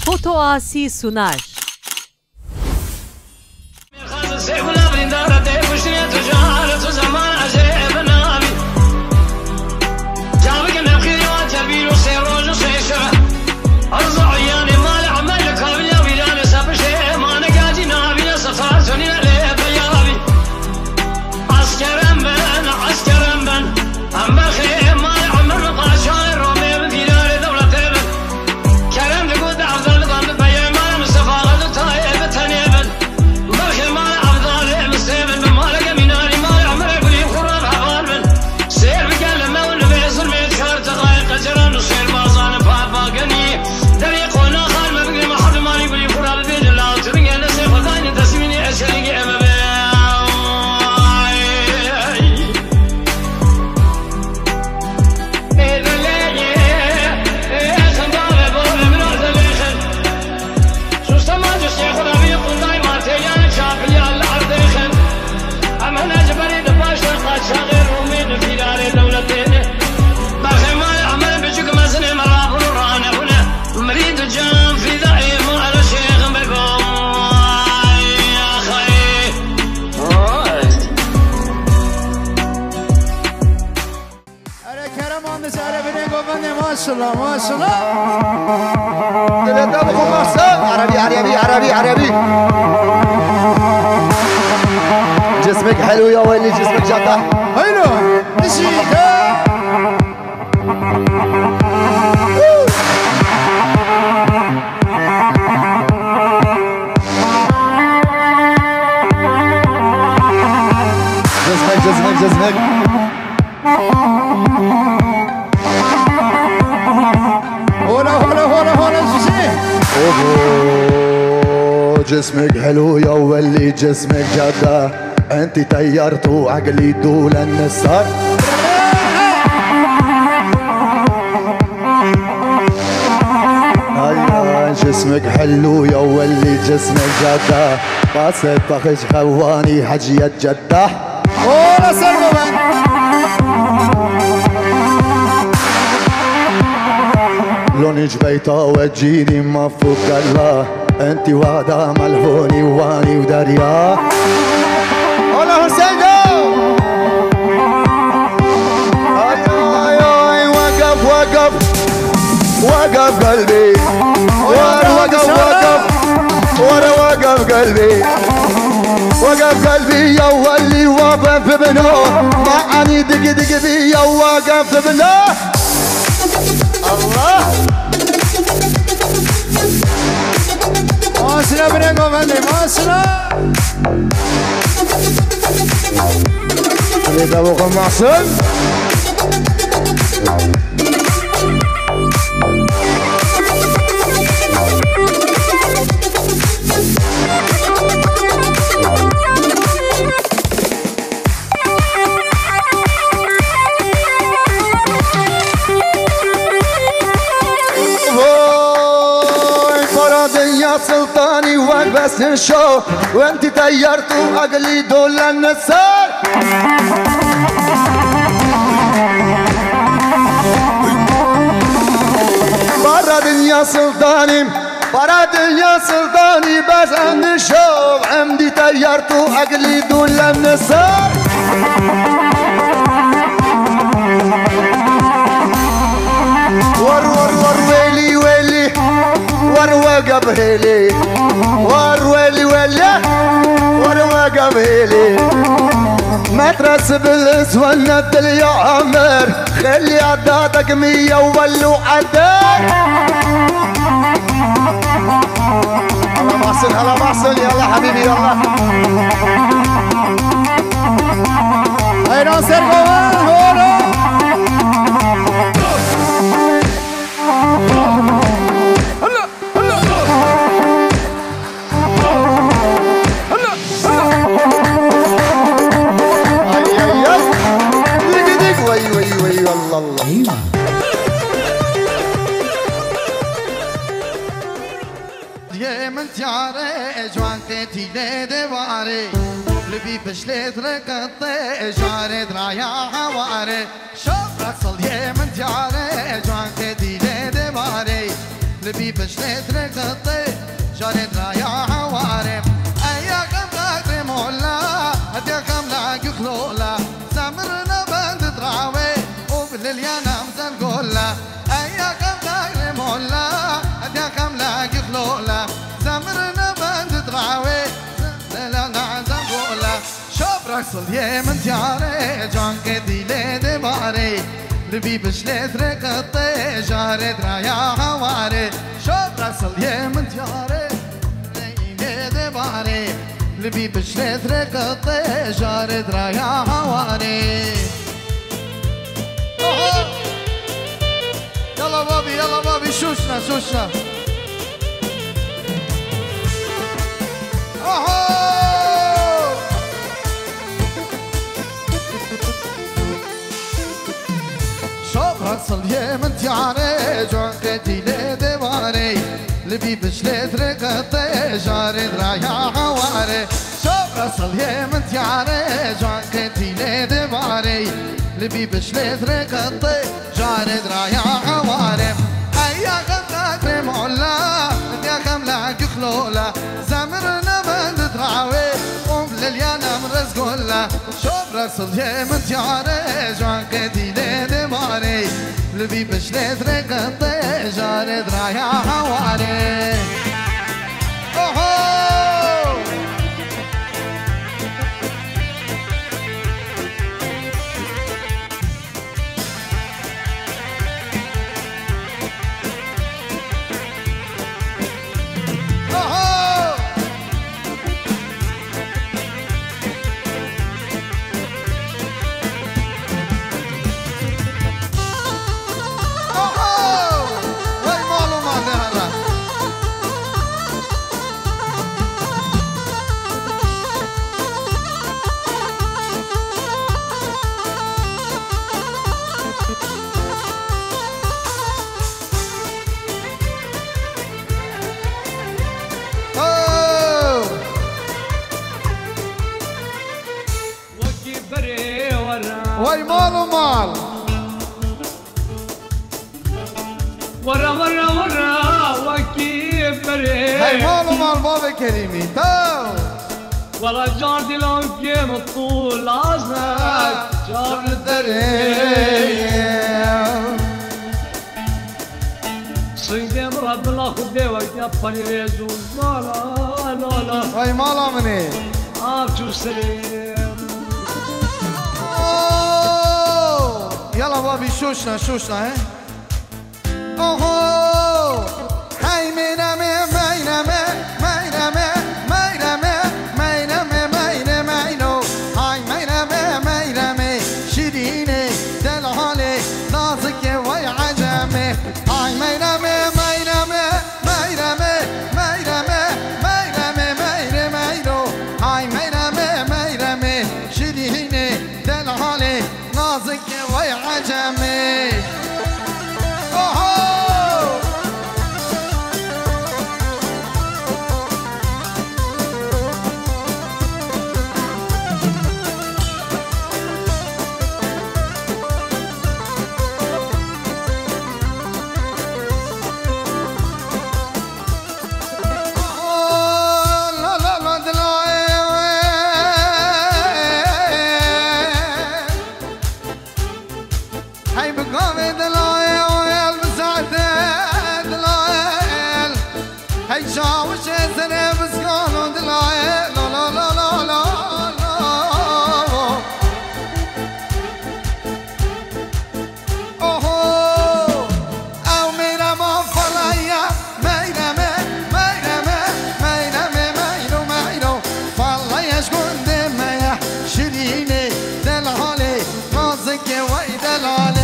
Foto Asi sunar. ما شاء الله عربي عربي عربي عربي جسمك حلو يا ويلي جسمك جدع حلو نشيكا جسمك جسمك حلو يا ولي جسمك جدع انت طيرت وعقلي دول النسار هيا جسمك حلو يا ولي جسمك جدع قاصد بخش خواني حجية جدع ولا سلمان لوني جبيته وجيني ما فوق الله انتي وعدة ملهوني واني ودريا الله حسينو اي وقف وقف وقف قلبي وقف وقف قلبي وقف قلبي يا ولي وقف ابنه معاني دق دق بي يا وقف ابنه الله ماسنا بنيكو بندي ماسنا اللي ابوكم محسن سلطاني وبس نشوف وانت طيرت وعقلي دول النسار برا دنيا سلطاني برا دنيا سلطاني بس نشوف عمدي طيرت وعقلي دول النسار ور ويلي ويلي وروقب هيلي ورويلي ويلي وروقب هيلي ما ترسب الاسود ندل يا عمر خلي عداتك 100 وولو عدار هلا محسن هلا محسن يلا حبيبي يلا هاي ناصر هورو لبي بشليت رقطي جارد رايا حواري شوف رقص اليمن جاري جوان تدي دباري لبي بشلت رقطي جارد رايا عوارم اياكم قادر مولا هديكم لاقي خلولا سمرنا بند تراوي وبالليل ينام زنقولا اياكم قادر مولا هديكم لاقي خلولا سمرنا بند تراوي لا زنقولا شوف رقص اليمن تياري جان قدي ليدي باري لبي بشلت رقطي جارد رايا عواري شوف رقص اليمن تياري ليدي باري لبي بشلت رقطي جارد رايا عواري يلا بابي شوشنا شوف رقص اليمن تياري جوان قدي ليدي باري لبي بشلت رقطي جارد رايا عواري شوف رقص اليمن تياري جوان قدي ليدي باري لبي بشلت رقطي جارد رايا عواري اياكم قادر مولا اياكم لاقي خلولا زمرنا بند تراوي وبالليل من رزقولا شوف رقص اليمن تياري جوان قدي ليدي باري لبي بشلت رقطي جارد رايا عواري واي مال ومال ورا وكيف بري هاي مال ومال بابا كريمي تو ورا جار دلون كيم الطول عزنك جار الدريم صيدي مرد الله خدي وقت يبقى يزول لا واي مال مني شو سليم يلا بابي شوشنا اوهو هاي مينامي هاي شيريني دلالي نازك وي عجمي هاي مينامي هاي شيريني دلالي نازك وي عجمي هاي بقامي دلايل بساعتين دلايل هاي شاوش سنة بسقالو دلايل لا اوهو او ميرا ما فلايا ميرا فلايا شكون دميا شيريني دلالي نازك وي دلالي